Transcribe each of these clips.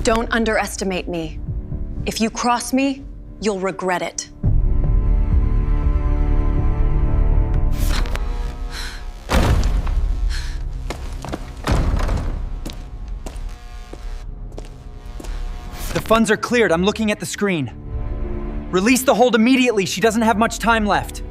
Don't underestimate me. If you cross me, you'll regret it. The funds are cleared. I'm looking at the screen. Release the hold immediately. She doesn't have much time left.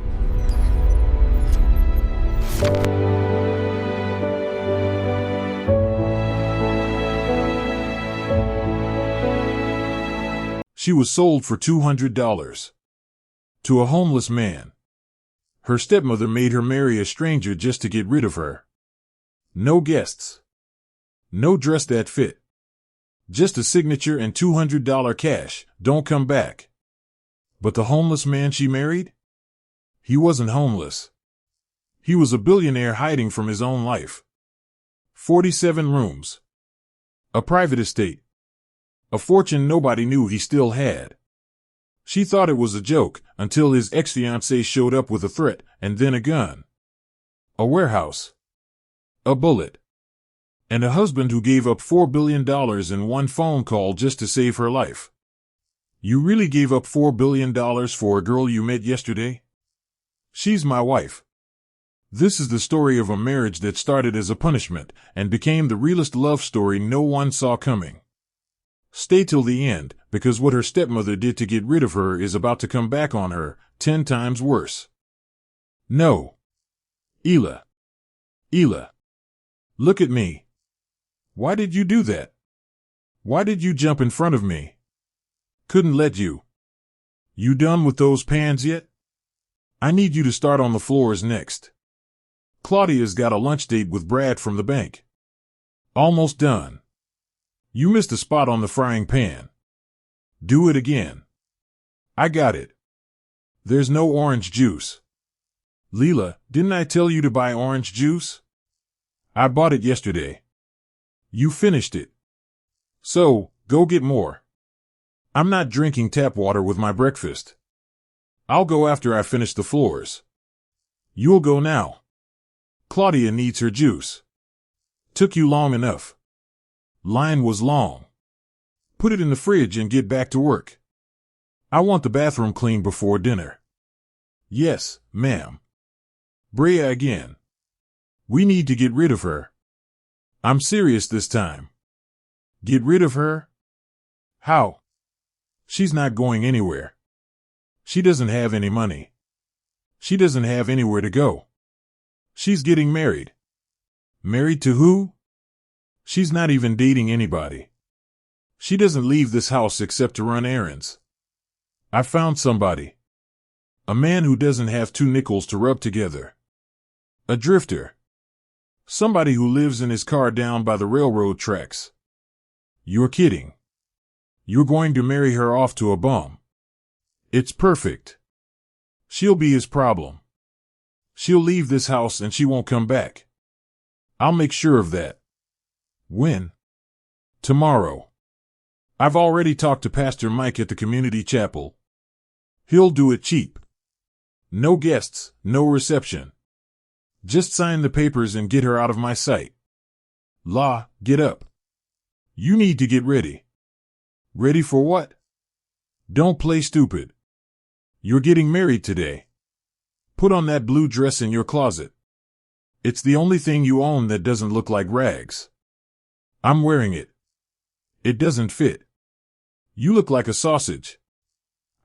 She was sold for $200 to a homeless man. Her stepmother made her marry a stranger just to get rid of her. No guests. No dress that fit. Just a signature and $200 cash. Don't come back. But the homeless man she married? He wasn't homeless. He was a billionaire hiding from his own life. 47 rooms. A private estate. A fortune nobody knew he still had. She thought it was a joke until his ex-fiancée showed up with a threat and then a gun. A warehouse. A bullet. And a husband who gave up $4 billion in one phone call just to save her life. You really gave up $4 billion for a girl you met yesterday? She's my wife. This is the story of a marriage that started as a punishment and became the realest love story no one saw coming. Stay till the end, because what her stepmother did to get rid of her is about to come back on her, 10 times worse. No. Ela. Look at me. Why did you do that? Why did you jump in front of me? Couldn't let you. You done with those pans yet? I need you to start on the floors next. Claudia's got a lunch date with Brad from the bank. Almost done. You missed a spot on the frying pan. Do it again. I got it. There's no orange juice. Leela, didn't I tell you to buy orange juice? I bought it yesterday. You finished it. So, go get more. I'm not drinking tap water with my breakfast. I'll go after I finish the floors. You'll go now. Claudia needs her juice. Took you long enough. Line was long. Put it in the fridge and get back to work. I want the bathroom cleaned before dinner. Yes, ma'am. Brea again. We need to get rid of her. I'm serious this time. Get rid of her? How? She's not going anywhere. She doesn't have any money. She doesn't have anywhere to go. She's getting married. Married to who? She's not even dating anybody. She doesn't leave this house except to run errands. I found somebody. A man who doesn't have 2 nickels to rub together. A drifter. Somebody who lives in his car down by the railroad tracks. You're kidding. You're going to marry her off to a bum. It's perfect. She'll be his problem. She'll leave this house and she won't come back. I'll make sure of that. When? Tomorrow. I've already talked to Pastor Mike at the community chapel. He'll do it cheap. No guests, no reception. Just sign the papers and get her out of my sight. La, get up. You need to get ready. Ready for what? Don't play stupid. You're getting married today. Put on that blue dress in your closet. It's the only thing you own that doesn't look like rags. I'm wearing it. It doesn't fit. You look like a sausage.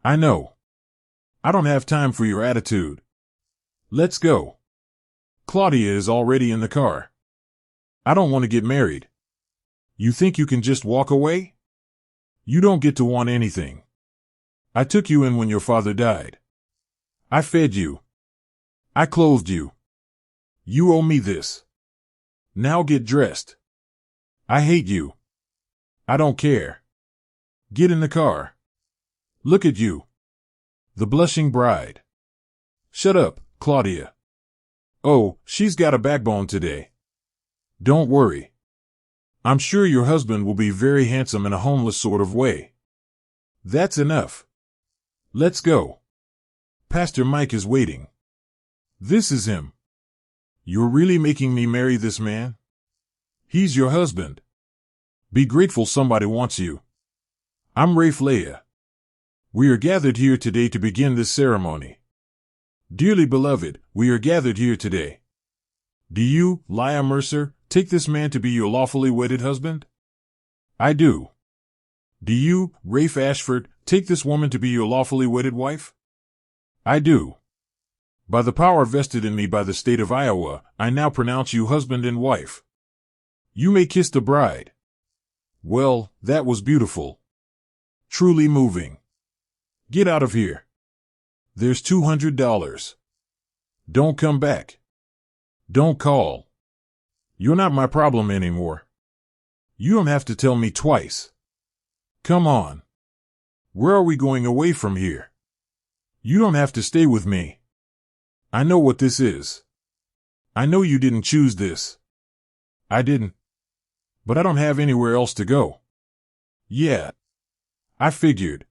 I know. I don't have time for your attitude. Let's go. Claudia is already in the car. I don't want to get married. You think you can just walk away? You don't get to want anything. I took you in when your father died. I fed you. I clothed you. You owe me this. Now get dressed. I hate you. I don't care. Get in the car. Look at you. The blushing bride. Shut up, Claudia. Oh, she's got a backbone today. Don't worry. I'm sure your husband will be very handsome in a homeless sort of way. That's enough. Let's go. Pastor Mike is waiting. This is him. You're really making me marry this man? He's your husband. Be grateful somebody wants you. I'm Rafe Leia. We are gathered here today to begin this ceremony. Dearly beloved, we are gathered here today. Do you, Leia Mercer, take this man to be your lawfully wedded husband? I do. Do you, Rafe Ashford, take this woman to be your lawfully wedded wife? I do. By the power vested in me by the state of Iowa, I now pronounce you husband and wife. You may kiss the bride. Well, that was beautiful. Truly moving. Get out of here. There's $200. Don't come back. Don't call. You're not my problem anymore. You don't have to tell me twice. Come on. Where are we going away from here? You don't have to stay with me. I know what this is. I know you didn't choose this. I didn't. But I don't have anywhere else to go. Yeah. I figured.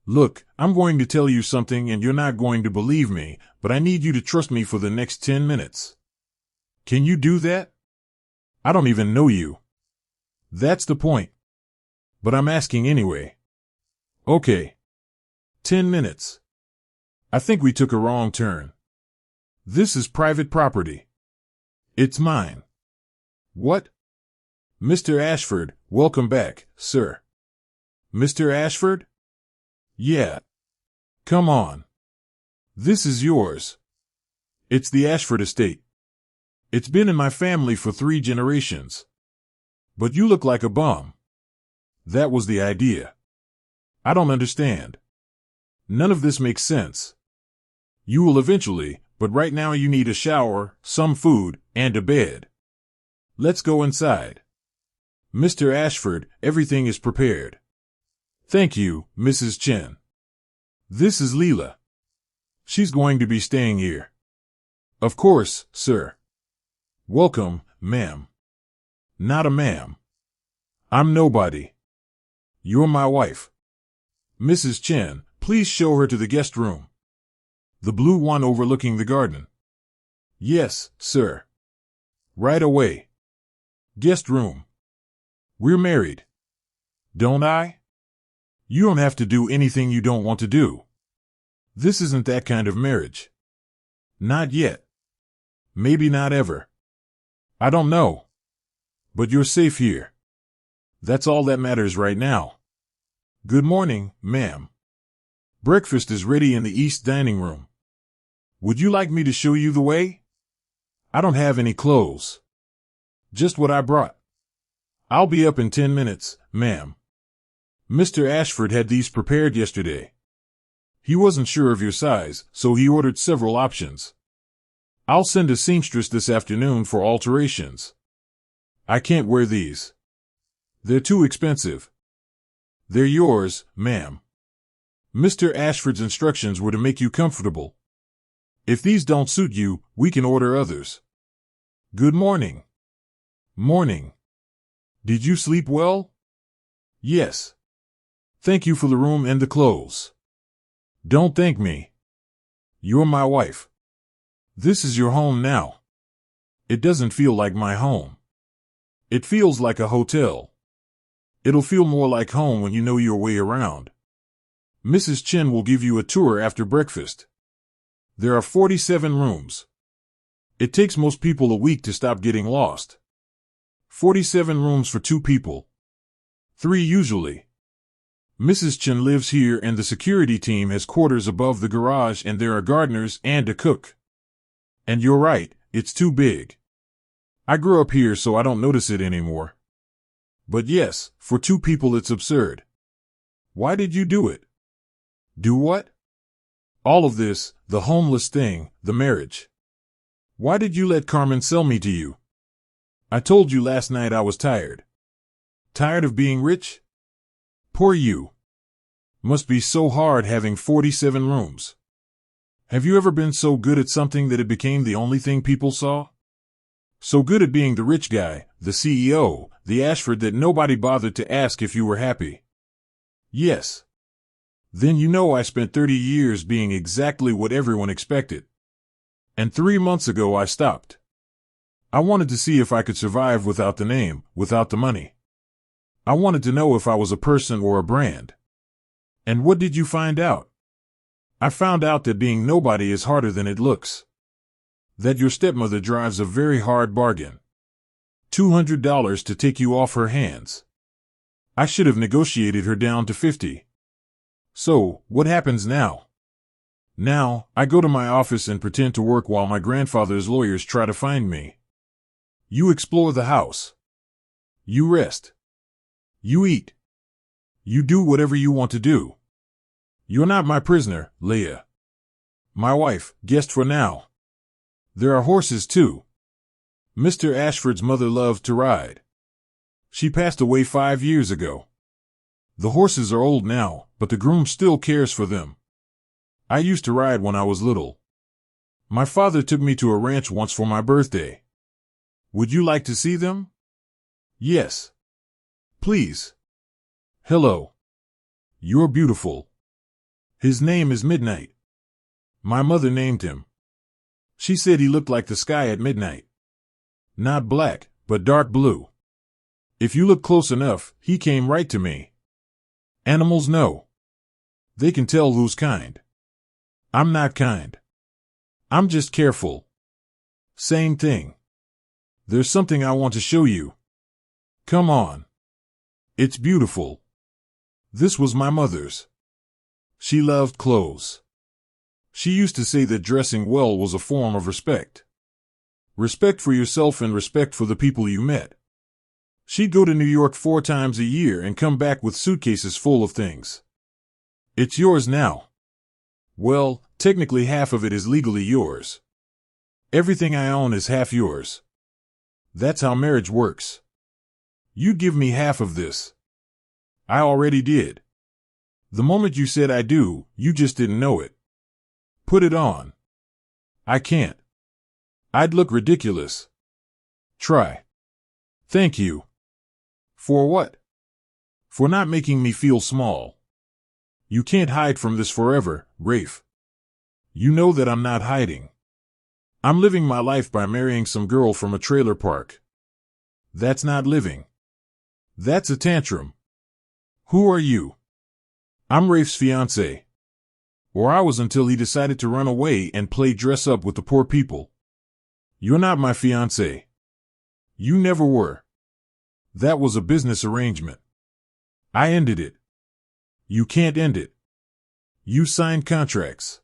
Look, I'm going to tell you something and you're not going to believe me, but I need you to trust me for the next 10 minutes. Can you do that? I don't even know you. That's the point. But I'm asking anyway. Okay. 10 minutes. I think we took a wrong turn. This is private property. It's mine. What? Mr. Ashford, welcome back, sir. Mr. Ashford? Yeah. Come on. This is yours. It's the Ashford estate. It's been in my family for 3 generations. But you look like a bum. That was the idea. I don't understand. None of this makes sense. You will eventually, but right now you need a shower, some food, and a bed. Let's go inside. Mr. Ashford, everything is prepared. Thank you, Mrs. Chen. This is Leela. She's going to be staying here. Of course, sir. Welcome, ma'am. Not a ma'am. I'm nobody. You're my wife. Mrs. Chen, please show her to the guest room. The blue one overlooking the garden. Yes, sir. Right away. Guest room. We're married. Don't I? You don't have to do anything you don't want to do. This isn't that kind of marriage. Not yet. Maybe not ever. I don't know. But you're safe here. That's all that matters right now. Good morning, ma'am. Breakfast is ready in the East dining room. Would you like me to show you the way? I don't have any clothes. Just what I brought. I'll be up in 10 minutes, ma'am. Mr. Ashford had these prepared yesterday. He wasn't sure of your size, so he ordered several options. I'll send a seamstress this afternoon for alterations. I can't wear these. They're too expensive. They're yours, ma'am. Mr. Ashford's instructions were to make you comfortable. If these don't suit you, we can order others. Good morning. Morning. Did you sleep well? Yes. Thank you for the room and the clothes. Don't thank me. You're my wife. This is your home now. It doesn't feel like my home. It feels like a hotel. It'll feel more like home when you know your way around. Mrs. Chen will give you a tour after breakfast. There are 47 rooms. It takes most people a week to stop getting lost. 47 rooms for 2 people. 3 usually. Mrs. Chen lives here and the security team has quarters above the garage and there are gardeners and a cook. And you're right, it's too big. I grew up here so I don't notice it anymore. But yes, for 2 people it's absurd. Why did you do it? Do what? All of this, the homeless thing, the marriage. Why did you let Carmen sell me to you? I told you last night I was tired. Tired of being rich? Poor you. Must be so hard having 47 rooms. Have you ever been so good at something that it became the only thing people saw? So good at being the rich guy, the CEO, the Ashford that nobody bothered to ask if you were happy. Yes. Then you know I spent 30 years being exactly what everyone expected. And 3 months ago I stopped. I wanted to see if I could survive without the name, without the money. I wanted to know if I was a person or a brand. And what did you find out? I found out that being nobody is harder than it looks. That your stepmother drives a very hard bargain. $200 to take you off her hands. I should have negotiated her down to 50. So, what happens now? Now, I go to my office and pretend to work while my grandfather's lawyers try to find me. You explore the house. You rest. You eat. You do whatever you want to do. You're not my prisoner, Leia. My wife, guest for now. There are horses too. Mr. Ashford's mother loved to ride. She passed away 5 years ago. The horses are old now, but the groom still cares for them. I used to ride when I was little. My father took me to a ranch once for my birthday. Would you like to see them? Yes. Please. Hello. You're beautiful. His name is Midnight. My mother named him. She said he looked like the sky at midnight. Not black, but dark blue. If you look close enough, he came right to me. Animals know. They can tell who's kind. I'm not kind. I'm just careful. Same thing. There's something I want to show you. Come on. It's beautiful. This was my mother's. She loved clothes. She used to say that dressing well was a form of respect. Respect for yourself and respect for the people you met. She'd go to New York 4 times a year and come back with suitcases full of things. It's yours now. Well, technically half of it is legally yours. Everything I own is half yours. That's how marriage works. You give me half of this. I already did. The moment you said I do, you just didn't know it. Put it on. I can't. I'd look ridiculous. Try. Thank you. For what? For not making me feel small. You can't hide from this forever, Rafe. You know that I'm not hiding. I'm living my life by marrying some girl from a trailer park. That's not living. That's a tantrum. Who are you? I'm Rafe's fiancé. Or I was until he decided to run away and play dress up with the poor people. You're not my fiancé. You never were. That was a business arrangement. I ended it. You can't end it. You signed contracts.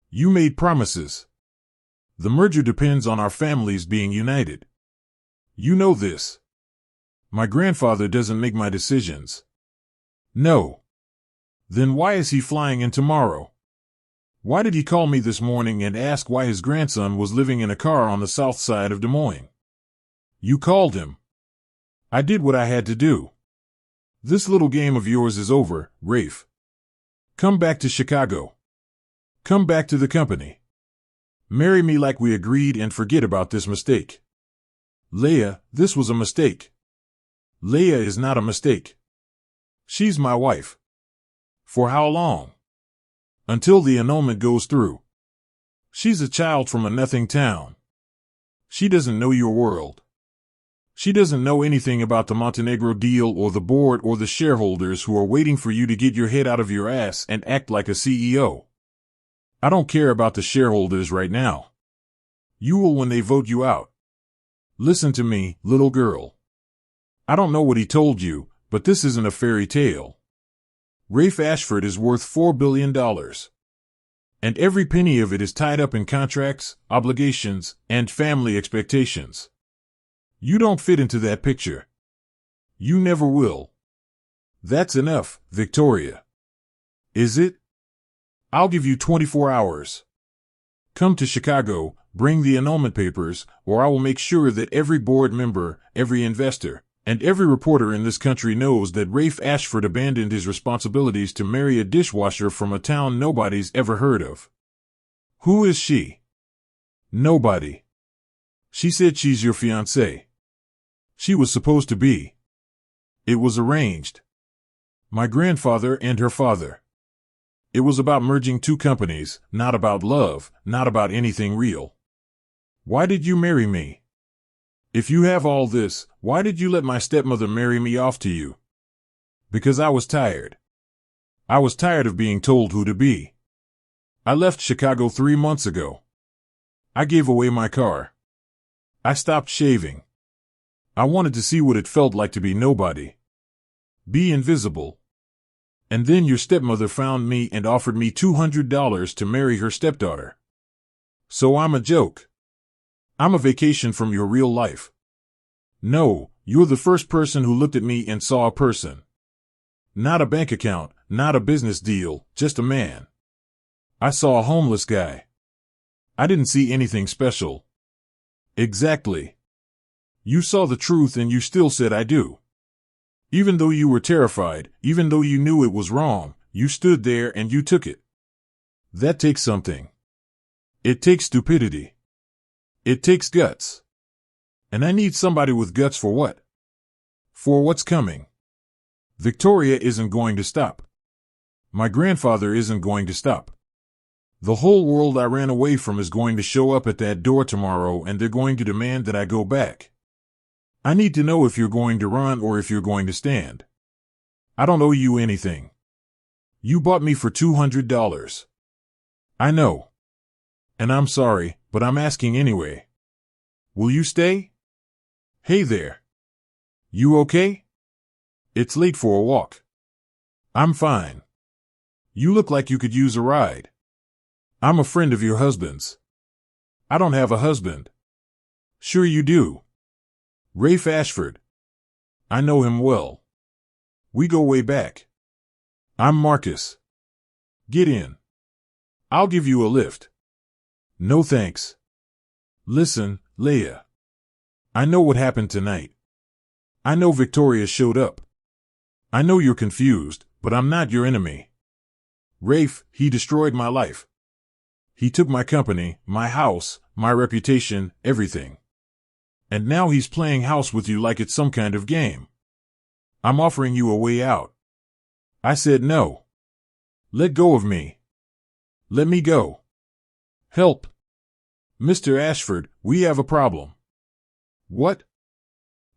You made promises. The merger depends on our families being united. You know this. My grandfather doesn't make my decisions. No. Then why is he flying in tomorrow? Why did he call me this morning and ask why his grandson was living in a car on the south side of Des Moines? You called him. I did what I had to do. This little game of yours is over, Rafe. Come back to Chicago. Come back to the company. Marry me like we agreed and forget about this mistake. Leia, this was a mistake. Leia is not a mistake. She's my wife. For how long? Until the annulment goes through. She's a child from a nothing town. She doesn't know your world. She doesn't know anything about the Montenegro deal or the board or the shareholders who are waiting for you to get your head out of your ass and act like a CEO. I don't care about the shareholders right now. You will when they vote you out. Listen to me, little girl. I don't know what he told you, but this isn't a fairy tale. Rafe Ashford is worth $4 billion. And every penny of it is tied up in contracts, obligations, and family expectations. You don't fit into that picture. You never will. That's enough, Victoria. Is it? I'll give you 24 hours. Come to Chicago, bring the annulment papers, or I will make sure that every board member, every investor, and every reporter in this country knows that Rafe Ashford abandoned his responsibilities to marry a dishwasher from a town nobody's ever heard of. Who is she? Nobody. She said she's your fiancée. She was supposed to be. It was arranged. My grandfather and her father. It was about merging 2 companies, not about love, not about anything real. Why did you marry me? If you have all this, why did you let my stepmother marry me off to you? Because I was tired. I was tired of being told who to be. I left Chicago 3 months ago. I gave away my car. I stopped shaving. I wanted to see what it felt like to be nobody. Be invisible. And then your stepmother found me and offered me $200 to marry her stepdaughter. So I'm a joke. I'm a vacation from your real life. No, you're the first person who looked at me and saw a person. Not a bank account, not a business deal, just a man. I saw a homeless guy. I didn't see anything special. Exactly. You saw the truth and you still said I do. Even though you were terrified, even though you knew it was wrong, you stood there and you took it. That takes something. It takes stupidity. It takes guts. And I need somebody with guts for what? For what's coming. Victoria isn't going to stop. My grandfather isn't going to stop. The whole world I ran away from is going to show up at that door tomorrow and they're going to demand that I go back. I need to know if you're going to run or if you're going to stand. I don't owe you anything. You bought me for $200. I know. And I'm sorry, but I'm asking anyway. Will you stay? Hey there. You okay? It's late for a walk. I'm fine. You look like you could use a ride. I'm a friend of your husband's. I don't have a husband. Sure you do. Rafe Ashford. I know him well. We go way back. I'm Marcus. Get in. I'll give you a lift. No thanks. Listen, Leia. I know what happened tonight. I know Victoria showed up. I know you're confused, but I'm not your enemy. Rafe, he destroyed my life. He took my company, my house, my reputation, everything. And now he's playing house with you like it's some kind of game. I'm offering you a way out. I said no. Let go of me. Let me go. Help. Mr. Ashford, we have a problem. What?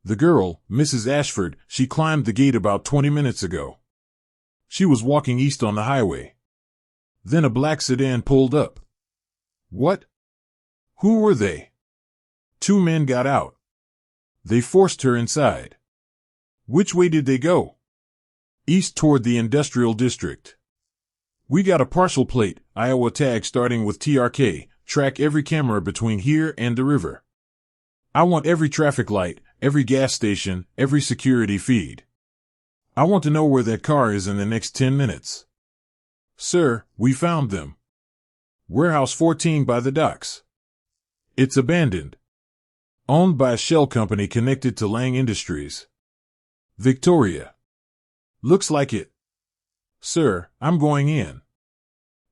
The girl, Mrs. Ashford, she climbed the gate about 20 minutes ago. She was walking east on the highway. Then a black sedan pulled up. What? Who were they? 2 men got out. They forced her inside. Which way did they go? East toward the industrial district. We got a parcel plate, Iowa tag starting with TRK, track every camera between here and the river. I want every traffic light, every gas station, every security feed. I want to know where that car is in the next 10 minutes. Sir, we found them. Warehouse 14 by the docks. It's abandoned. Owned by a shell company connected to Lang Industries. Victoria. Looks like it. Sir, I'm going in.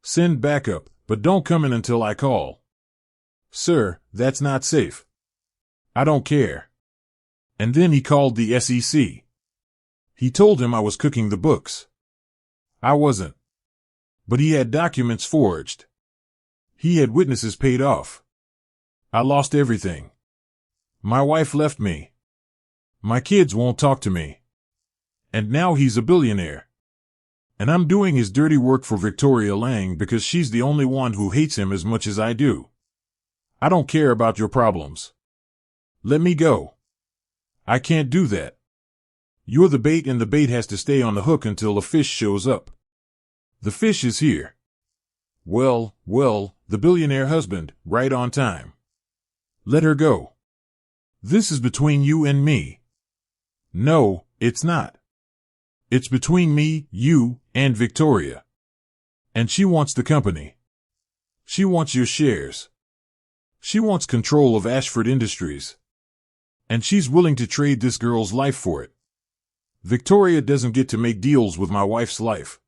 Send backup, but don't come in until I call. Sir, that's not safe. I don't care. And then he called the SEC. He told him I was cooking the books. I wasn't. But he had documents forged. He had witnesses paid off. I lost everything. My wife left me. My kids won't talk to me. And now he's a billionaire. And I'm doing his dirty work for Victoria Lang because she's the only one who hates him as much as I do. I don't care about your problems. Let me go. I can't do that. You're the bait and the bait has to stay on the hook until a fish shows up. The fish is here. Well, the billionaire husband, right on time. Let her go. This is between you and me. No, it's not. It's between me, you, and Victoria. And she wants the company. She wants your shares. She wants control of Ashford Industries. And she's willing to trade this girl's life for it. Victoria doesn't get to make deals with my wife's life.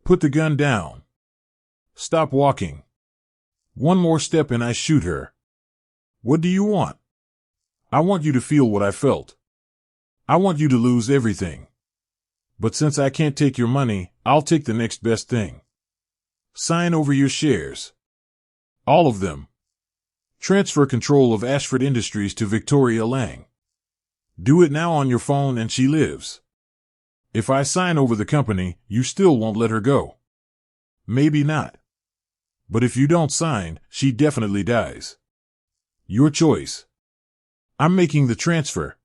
Put the gun down. Stop walking. One more step and I shoot her. What do you want? I want you to feel what I felt. I want you to lose everything. But since I can't take your money, I'll take the next best thing. Sign over your shares. All of them. Transfer control of Ashford Industries to Victoria Lang. Do it now on your phone and she lives. If I sign over the company, you still won't let her go. Maybe not. But if you don't sign, she definitely dies. Your choice. I'm making the transfer.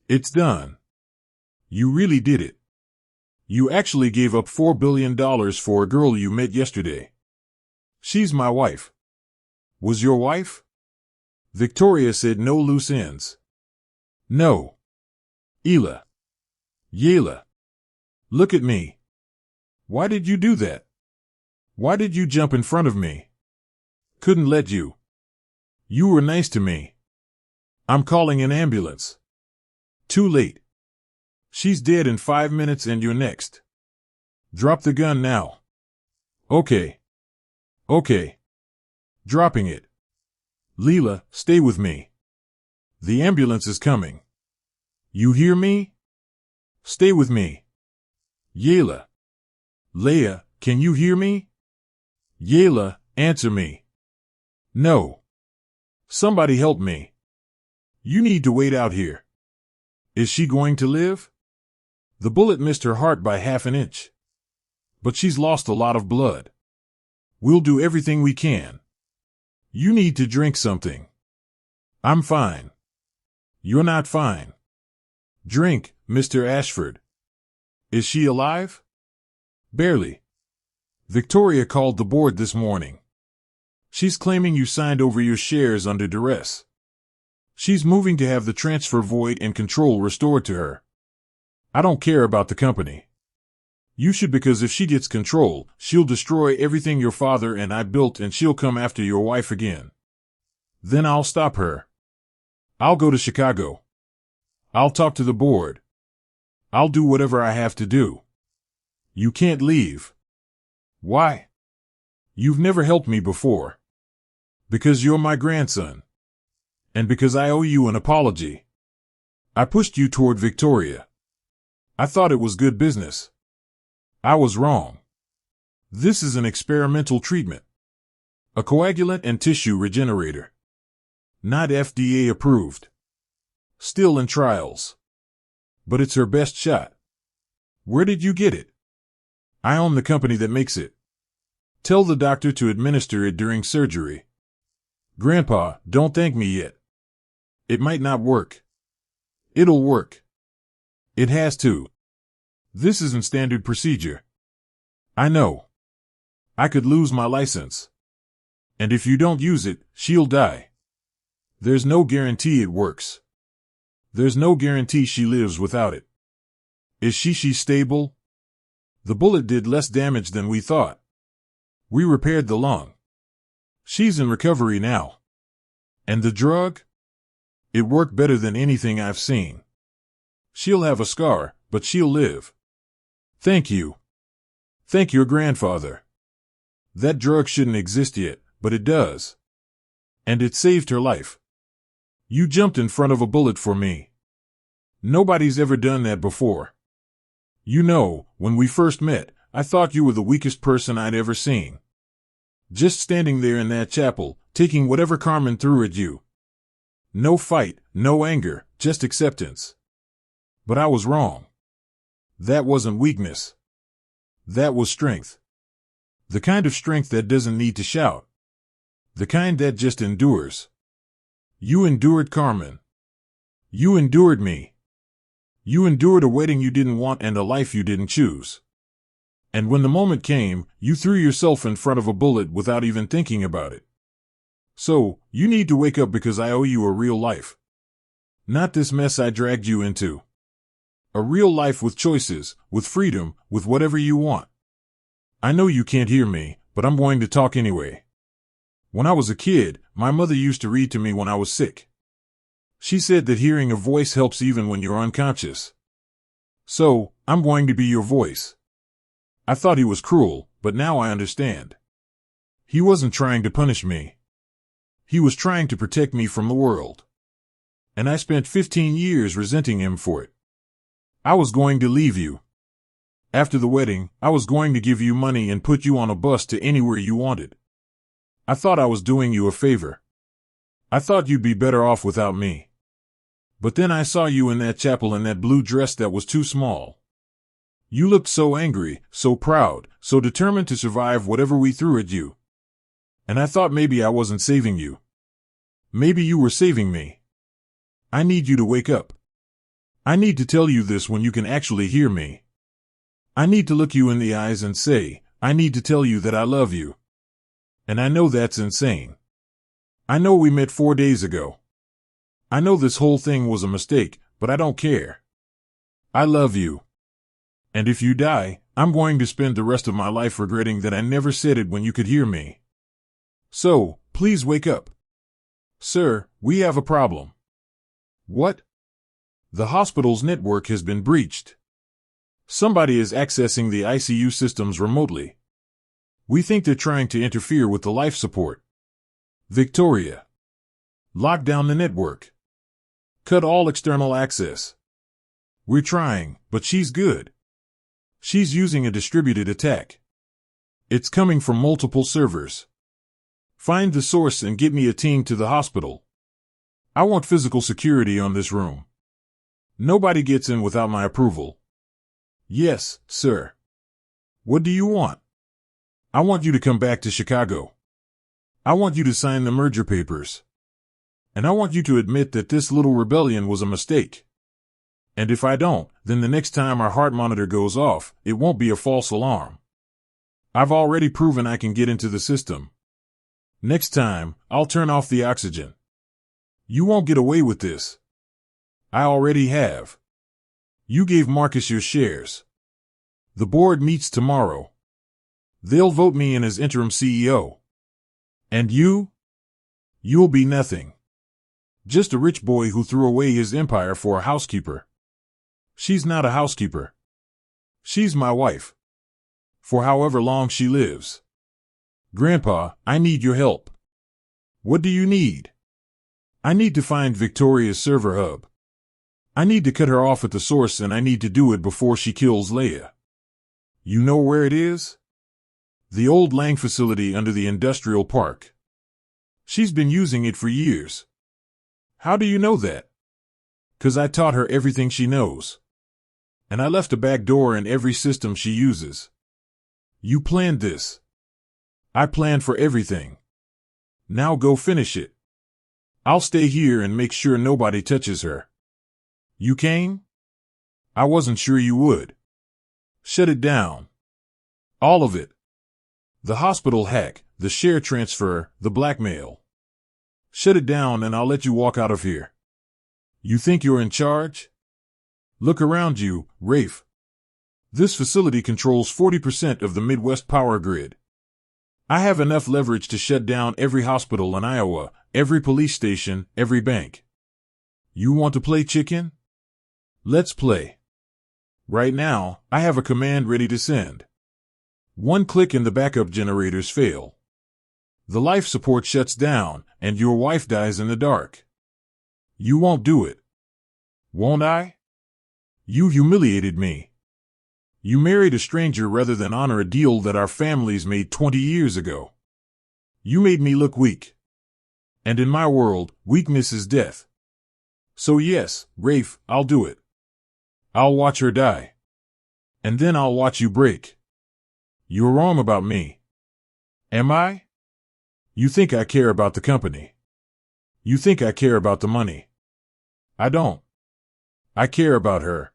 It's done. You really did it. You actually gave up $4 billion for a girl you met yesterday. She's my wife. Was your wife? Victoria said no loose ends. No. Ela. Yela. Look at me. Why did you do that? Why did you jump in front of me? Couldn't let you. You were nice to me. I'm calling an ambulance. Too late. She's dead in 5 minutes and you're next. Drop the gun now. Okay. Okay. Dropping it. Leela, stay with me. The ambulance is coming. You hear me? Stay with me. Yela. Leia, can you hear me? Yela, answer me. No. Somebody help me. You need to wait out here. Is she going to live? The bullet missed her heart by half an inch. But she's lost a lot of blood. We'll do everything we can. You need to drink something. I'm fine. You're not fine. Drink, Mr. Ashford. Is she alive? Barely. Victoria called the board this morning. She's claiming you signed over your shares under duress. She's moving to have the transfer void and control restored to her. I don't care about the company. You should, because if she gets control, she'll destroy everything your father and I built and she'll come after your wife again. Then I'll stop her. I'll go to Chicago. I'll talk to the board. I'll do whatever I have to do. You can't leave. Why? You've never helped me before. Because you're my grandson. And because I owe you an apology. I pushed you toward Victoria. I thought it was good business. I was wrong. This is an experimental treatment. A coagulant and tissue regenerator. Not FDA approved. Still in trials. But it's her best shot. Where did you get it? I own the company that makes it. Tell the doctor to administer it during surgery. Grandpa, don't thank me yet. It might not work. It'll work. It has to. This isn't standard procedure. I know. I could lose my license. And if you don't use it, she'll die. There's no guarantee it works. There's no guarantee she lives without it. Is she stable? The bullet did less damage than we thought. We repaired the lung. She's in recovery now. And the drug? It worked better than anything I've seen. She'll have a scar, but she'll live. Thank you. Thank your grandfather. That drug shouldn't exist yet, but it does. And it saved her life. You jumped in front of a bullet for me. Nobody's ever done that before. You know, when we first met, I thought you were the weakest person I'd ever seen. Just standing there in that chapel, taking whatever Carmen threw at you. No fight, no anger, just acceptance. But I was wrong. That wasn't weakness. That was strength. The kind of strength that doesn't need to shout. The kind that just endures. You endured Carmen. You endured me. You endured a wedding you didn't want and a life you didn't choose. And when the moment came, you threw yourself in front of a bullet without even thinking about it. So, you need to wake up, because I owe you a real life. Not this mess I dragged you into. A real life with choices, with freedom, with whatever you want. I know you can't hear me, but I'm going to talk anyway. When I was a kid, my mother used to read to me when I was sick. She said that hearing a voice helps even when you're unconscious. So, I'm going to be your voice. I thought he was cruel, but now I understand. He wasn't trying to punish me. He was trying to protect me from the world. And I spent 15 years resenting him for it. I was going to leave you. After the wedding, I was going to give you money and put you on a bus to anywhere you wanted. I thought I was doing you a favor. I thought you'd be better off without me. But then I saw you in that chapel in that blue dress that was too small. You looked so angry, so proud, so determined to survive whatever we threw at you. And I thought maybe I wasn't saving you. Maybe you were saving me. I need you to wake up. I need to tell you this when you can actually hear me. I need to look you in the eyes and say, I need to tell you that I love you. And I know that's insane. I know we met 4 days ago. I know this whole thing was a mistake, but I don't care. I love you. And if you die, I'm going to spend the rest of my life regretting that I never said it when you could hear me. So, please wake up. Sir, we have a problem. What? The hospital's network has been breached. Somebody is accessing the ICU systems remotely. We think they're trying to interfere with the life support. Victoria. Lock down the network. Cut all external access. We're trying, but she's good. She's using a distributed attack. It's coming from multiple servers. Find the source and get me a team to the hospital. I want physical security on this room. Nobody gets in without my approval. Yes, sir. What do you want? I want you to come back to Chicago. I want you to sign the merger papers. And I want you to admit that this little rebellion was a mistake. And if I don't, then the next time our heart monitor goes off, it won't be a false alarm. I've already proven I can get into the system. Next time, I'll turn off the oxygen. You won't get away with this. I already have. You gave Marcus your shares. The board meets tomorrow. They'll vote me in as interim CEO. And you? You'll be nothing. Just a rich boy who threw away his empire for a housekeeper. She's not a housekeeper. She's my wife. For however long she lives. Grandpa, I need your help. What do you need? I need to find Victoria's server hub. I need to cut her off at the source, and I need to do it before she kills Leia. You know where it is? The old Lang facility under the industrial park. She's been using it for years. How do you know that? 'Cause I taught her everything she knows. And I left a back door in every system she uses. You planned this. I planned for everything. Now go finish it. I'll stay here and make sure nobody touches her. You came? I wasn't sure you would. Shut it down. All of it. The hospital hack, the share transfer, the blackmail. Shut it down and I'll let you walk out of here. You think you're in charge? Look around you, Rafe. This facility controls 40% of the Midwest power grid. I have enough leverage to shut down every hospital in Iowa, every police station, every bank. You want to play chicken? Let's play. Right now, I have a command ready to send. One click and the backup generators fail. The life support shuts down, and your wife dies in the dark. You won't do it. Won't I? You humiliated me. You married a stranger rather than honor a deal that our families made 20 years ago. You made me look weak. And in my world, weakness is death. So yes, Rafe, I'll do it. I'll watch her die. And then I'll watch you break. You're wrong about me. Am I? You think I care about the company. You think I care about the money. I don't. I care about her.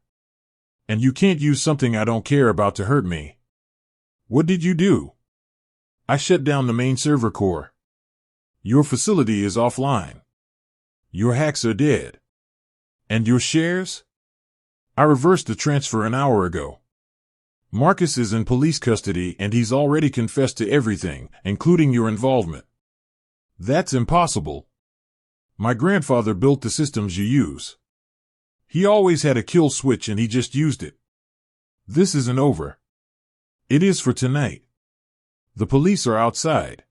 And you can't use something I don't care about to hurt me. What did you do? I shut down the main server core. Your facility is offline. Your hacks are dead. And your shares? I reversed the transfer an hour ago. Marcus is in police custody and he's already confessed to everything, including your involvement. That's impossible. My grandfather built the systems you use. He always had a kill switch and he just used it. This isn't over. It is for tonight. The police are outside.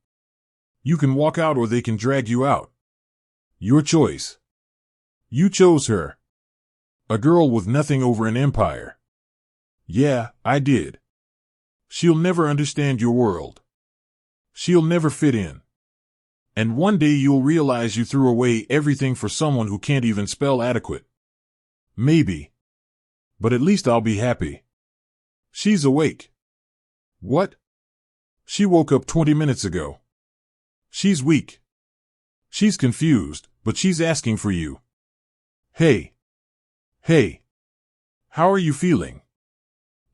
You can walk out or they can drag you out. Your choice. You chose her. A girl with nothing over an empire. Yeah, I did. She'll never understand your world. She'll never fit in. And one day you'll realize you threw away everything for someone who can't even spell adequate. Maybe. But at least I'll be happy. She's awake. What? She woke up 20 minutes ago. She's weak. She's confused, but she's asking for you. Hey. Hey. How are you feeling?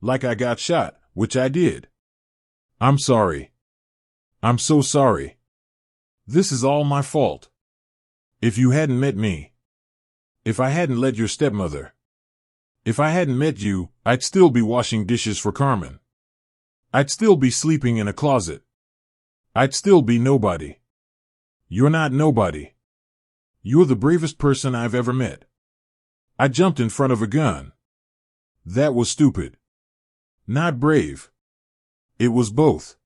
Like I got shot, which I did. I'm sorry. I'm so sorry. This is all my fault. If you hadn't met me, if I hadn't let your stepmother, if I hadn't met you, I'd still be washing dishes for Carmen. I'd still be sleeping in a closet. I'd still be nobody. You're not nobody. You're the bravest person I've ever met. I jumped in front of a gun. That was stupid. Not brave. It was both.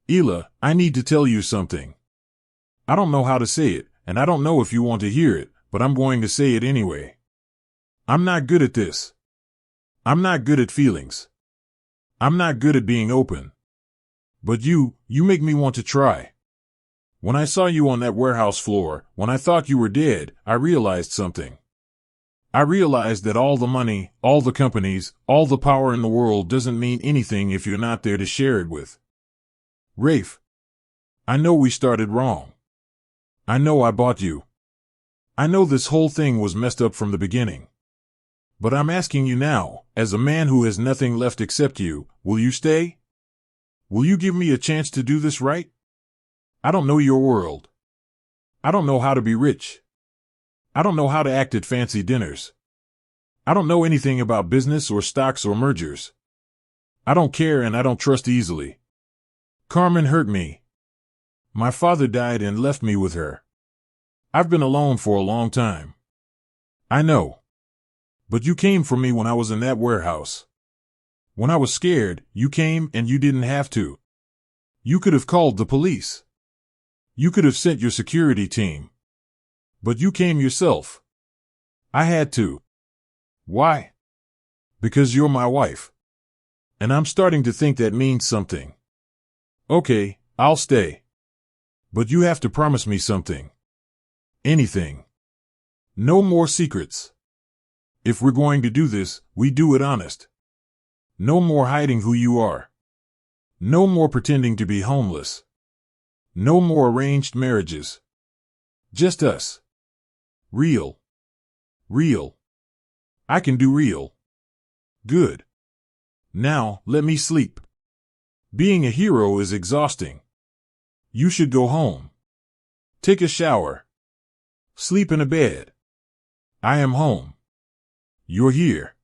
Ela, I need to tell you something. I don't know how to say it, and I don't know if you want to hear it, but I'm going to say it anyway. I'm not good at this. I'm not good at feelings. I'm not good at being open. But you make me want to try. When I saw you on that warehouse floor, when I thought you were dead, I realized something. I realized that all the money, all the companies, all the power in the world doesn't mean anything if you're not there to share it with. Rafe, I know we started wrong. I know I bought you. I know this whole thing was messed up from the beginning. But I'm asking you now, as a man who has nothing left except you, will you stay? Will you give me a chance to do this right? I don't know your world. I don't know how to be rich. I don't know how to act at fancy dinners. I don't know anything about business or stocks or mergers. I don't care and I don't trust easily. Carmen hurt me. My father died and left me with her. I've been alone for a long time. I know. But you came for me when I was in that warehouse. When I was scared, you came and you didn't have to. You could have called the police. You could have sent your security team. But you came yourself. I had to. Why? Because you're my wife. And I'm starting to think that means something. Okay, I'll stay. But you have to promise me something. Anything. No more secrets. If we're going to do this, we do it honest. No more hiding who you are. No more pretending to be homeless. No more arranged marriages. Just us. Real. Real. I can do real. Good. Now, let me sleep. Being a hero is exhausting. You should go home. Take a shower. Sleep in a bed. I am home. You're here.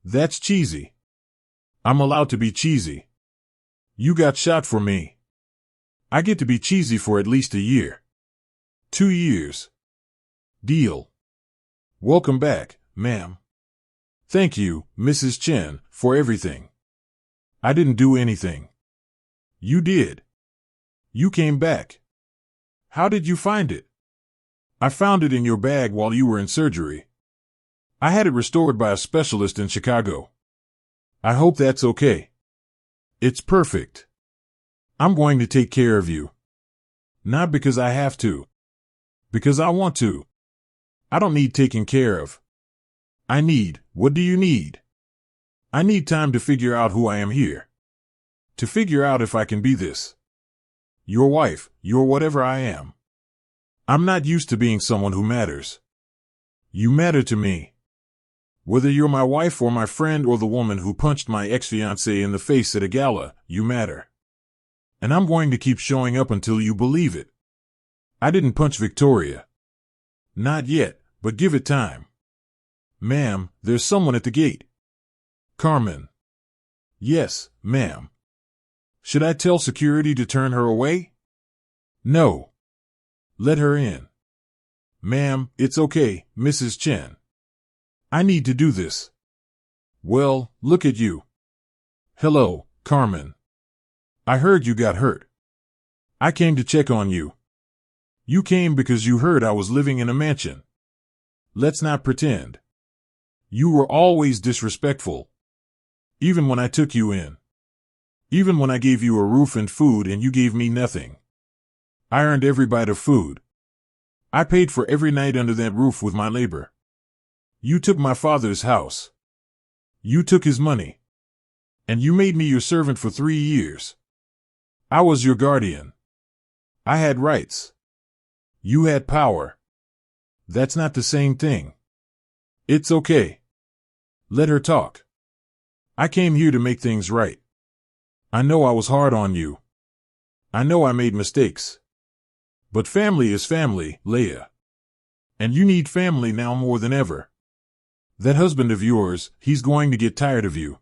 That's cheesy. I'm allowed to be cheesy. You got shot for me. I get to be cheesy for at least a year. 2 years. Deal. Welcome back, ma'am. Thank you, Mrs. Chen, for everything. I didn't do anything. You did. You came back. How did you find it? I found it in your bag while you were in surgery. I had it restored by a specialist in Chicago. I hope that's okay. It's perfect. I'm going to take care of you. Not because I have to. Because I want to. I don't need taking care of. I need, what do you need? I need time to figure out who I am here. To figure out if I can be this. Your wife, your whatever I am. I'm not used to being someone who matters. You matter to me. Whether you're my wife or my friend or the woman who punched my ex-fiancé in the face at a gala, you matter. And I'm going to keep showing up until you believe it. I didn't punch Victoria. Not yet, but give it time. Ma'am, there's someone at the gate. Carmen. Yes, ma'am. Should I tell security to turn her away? No. Let her in. Ma'am, it's okay, Mrs. Chen. I need to do this. Well, look at you. Hello, Carmen. I heard you got hurt. I came to check on you. You came because you heard I was living in a mansion. Let's not pretend. You were always disrespectful. Even when I took you in. Even when I gave you a roof and food and you gave me nothing. I earned every bite of food. I paid for every night under that roof with my labor. You took my father's house. You took his money. And you made me your servant for 3 years. I was your guardian. I had rights. You had power. That's not the same thing. It's okay. Let her talk. I came here to make things right. I know I was hard on you. I know I made mistakes. But family is family, Leia. And you need family now more than ever. That husband of yours, he's going to get tired of you.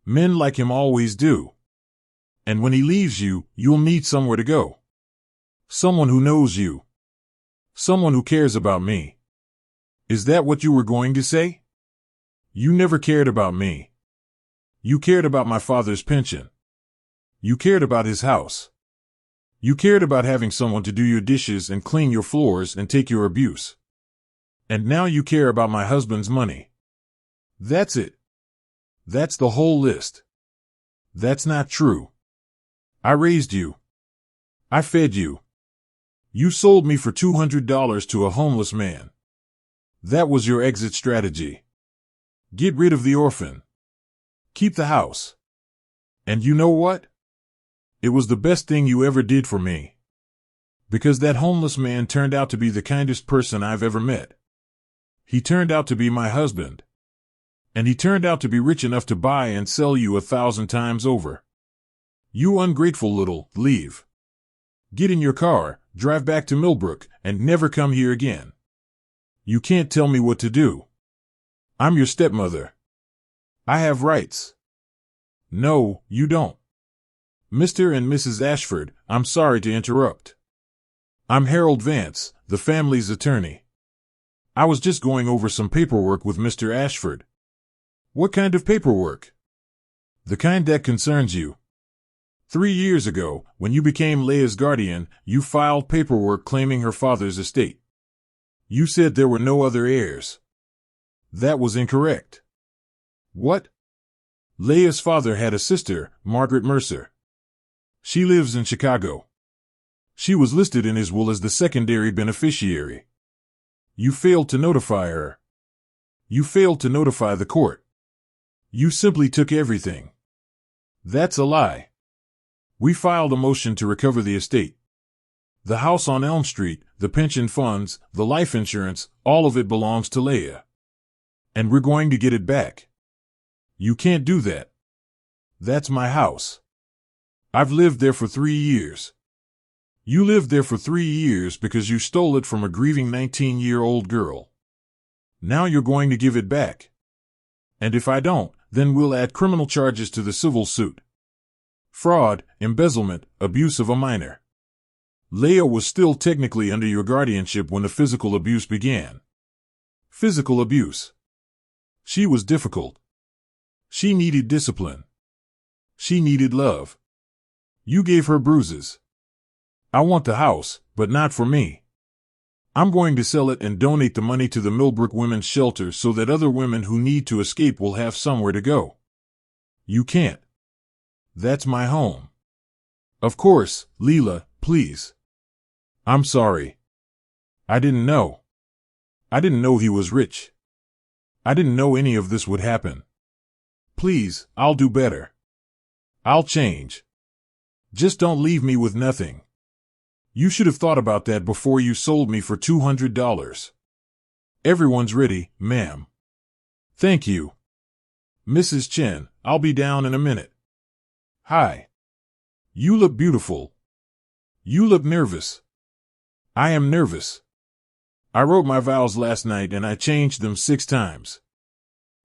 Men like him always do. And when he leaves you, you'll need somewhere to go. Someone who knows you. Someone who cares about me. Is that what you were going to say? You never cared about me. You cared about my father's pension. You cared about his house. You cared about having someone to do your dishes and clean your floors and take your abuse. And now you care about my husband's money. That's it. That's the whole list. That's not true. I raised you. I fed you. You sold me for $200 to a homeless man. That was your exit strategy. Get rid of the orphan. Keep the house. And you know what? It was the best thing you ever did for me. Because that homeless man turned out to be the kindest person I've ever met. He turned out to be my husband. And he turned out to be rich enough to buy and sell you 1,000 times over. You ungrateful little, leave. Get in your car, drive back to Millbrook, and never come here again. You can't tell me what to do. I'm your stepmother. I have rights. No, you don't. Mr. and Mrs. Ashford, I'm sorry to interrupt. I'm Harold Vance, the family's attorney. I was just going over some paperwork with Mr. Ashford. What kind of paperwork? The kind that concerns you. 3 years ago, when you became Leia's guardian, you filed paperwork claiming her father's estate. You said there were no other heirs. That was incorrect. What? Leia's father had a sister, Margaret Mercer. She lives in Chicago. She was listed in his will as the secondary beneficiary. You failed to notify her. You failed to notify the court. You simply took everything. That's a lie. We filed a motion to recover the estate. The house on Elm Street, the pension funds, the life insurance, all of it belongs to Leia. And we're going to get it back. You can't do that. That's my house. I've lived there for 3 years. You lived there for 3 years because you stole it from a grieving 19-year-old girl. Now you're going to give it back. And if I don't, then we'll add criminal charges to the civil suit. Fraud, embezzlement, abuse of a minor. Leia was still technically under your guardianship when the physical abuse began. Physical abuse. She was difficult. She needed discipline. She needed love. You gave her bruises. I want the house, but not for me. I'm going to sell it and donate the money to the Millbrook Women's Shelter so that other women who need to escape will have somewhere to go. You can't. That's my home. Of course, Leela, please. I'm sorry. I didn't know. I didn't know he was rich. I didn't know any of this would happen. Please, I'll do better. I'll change. Just don't leave me with nothing. You should have thought about that before you sold me for $200. Everyone's ready, ma'am. Thank you. Mrs. Chen, I'll be down in a minute. Hi. You look beautiful. You look nervous. I am nervous. I wrote my vows last night and I changed them 6 times.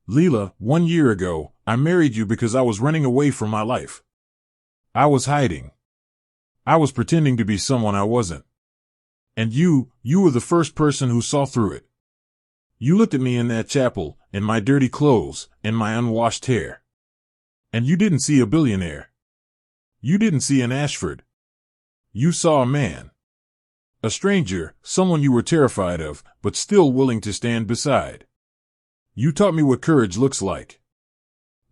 Leela, 1 year ago, I married you because I was running away from my life. I was hiding. I was pretending to be someone I wasn't. And you were the first person who saw through it. You looked at me in that chapel, in my dirty clothes, and my unwashed hair. And you didn't see a billionaire. You didn't see an Ashford. You saw a man. A stranger, someone you were terrified of, but still willing to stand beside. You taught me what courage looks like.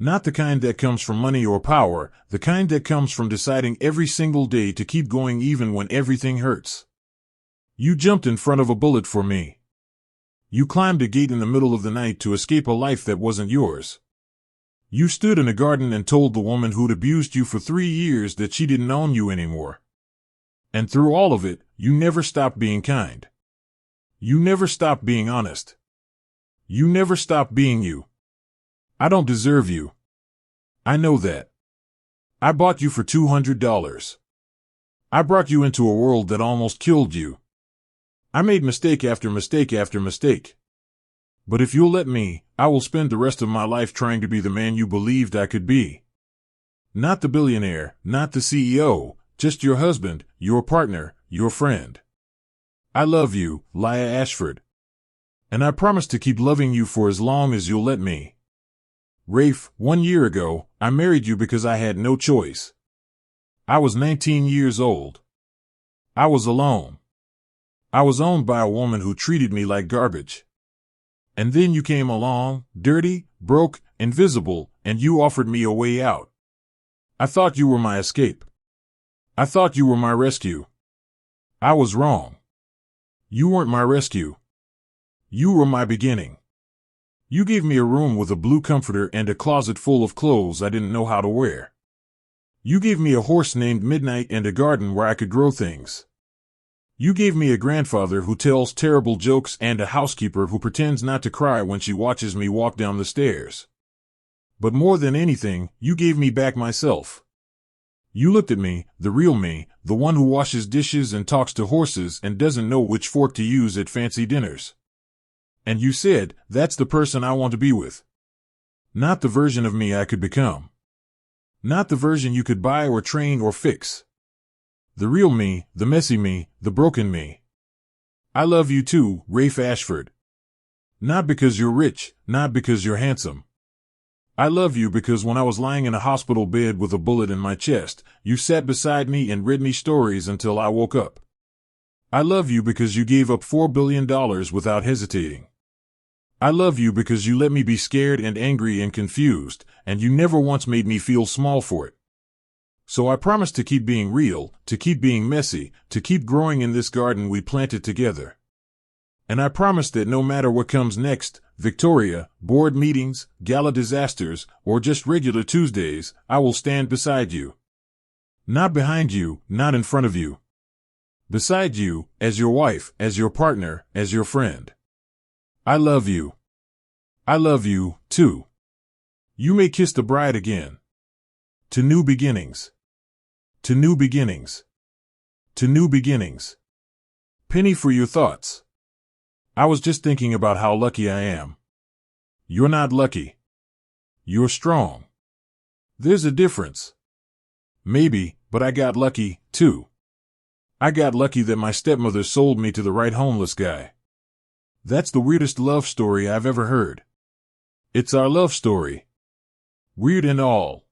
Not the kind that comes from money or power, the kind that comes from deciding every single day to keep going even when everything hurts. You jumped in front of a bullet for me. You climbed a gate in the middle of the night to escape a life that wasn't yours. You stood in a garden and told the woman who'd abused you for 3 years that she didn't own you anymore. And through all of it, you never stopped being kind. You never stopped being honest. You never stopped being you. I don't deserve you. I know that. I bought you for $200. I brought you into a world that almost killed you. I made mistake after mistake after mistake. But if you'll let me, I will spend the rest of my life trying to be the man you believed I could be. Not the billionaire, not the CEO, just your husband, your partner, your friend. I love you, Leah Ashford. And I promise to keep loving you for as long as you'll let me. Rafe, 1 year ago, I married you because I had no choice. I was 19 years old. I was alone. I was owned by a woman who treated me like garbage. And then you came along, dirty, broke, invisible, and you offered me a way out. I thought you were my escape. I thought you were my rescue. I was wrong. You weren't my rescue. You were my beginning. You gave me a room with a blue comforter and a closet full of clothes I didn't know how to wear. You gave me a horse named Midnight and a garden where I could grow things. You gave me a grandfather who tells terrible jokes and a housekeeper who pretends not to cry when she watches me walk down the stairs. But more than anything, you gave me back myself. You looked at me, the real me, the one who washes dishes and talks to horses and doesn't know which fork to use at fancy dinners. And you said, that's the person I want to be with. Not the version of me I could become. Not the version you could buy or train or fix. The real me, the messy me, the broken me. I love you too, Rafe Ashford. Not because you're rich, not because you're handsome. I love you because when I was lying in a hospital bed with a bullet in my chest, you sat beside me and read me stories until I woke up. I love you because you gave up $4 billion without hesitating. I love you because you let me be scared and angry and confused, and you never once made me feel small for it. So I promise to keep being real, to keep being messy, to keep growing in this garden we planted together. And I promise that no matter what comes next, Victoria, board meetings, gala disasters, or just regular Tuesdays, I will stand beside you. Not behind you, not in front of you. Beside you, as your wife, as your partner, as your friend. I love you. I love you, too. You may kiss the bride again. To new beginnings. To new beginnings. To new beginnings. Penny for your thoughts. I was just thinking about how lucky I am. You're not lucky. You're strong. There's a difference. Maybe, but I got lucky, too. I got lucky that my stepmother sold me to the right homeless guy. That's the weirdest love story I've ever heard. It's our love story. Weird and all.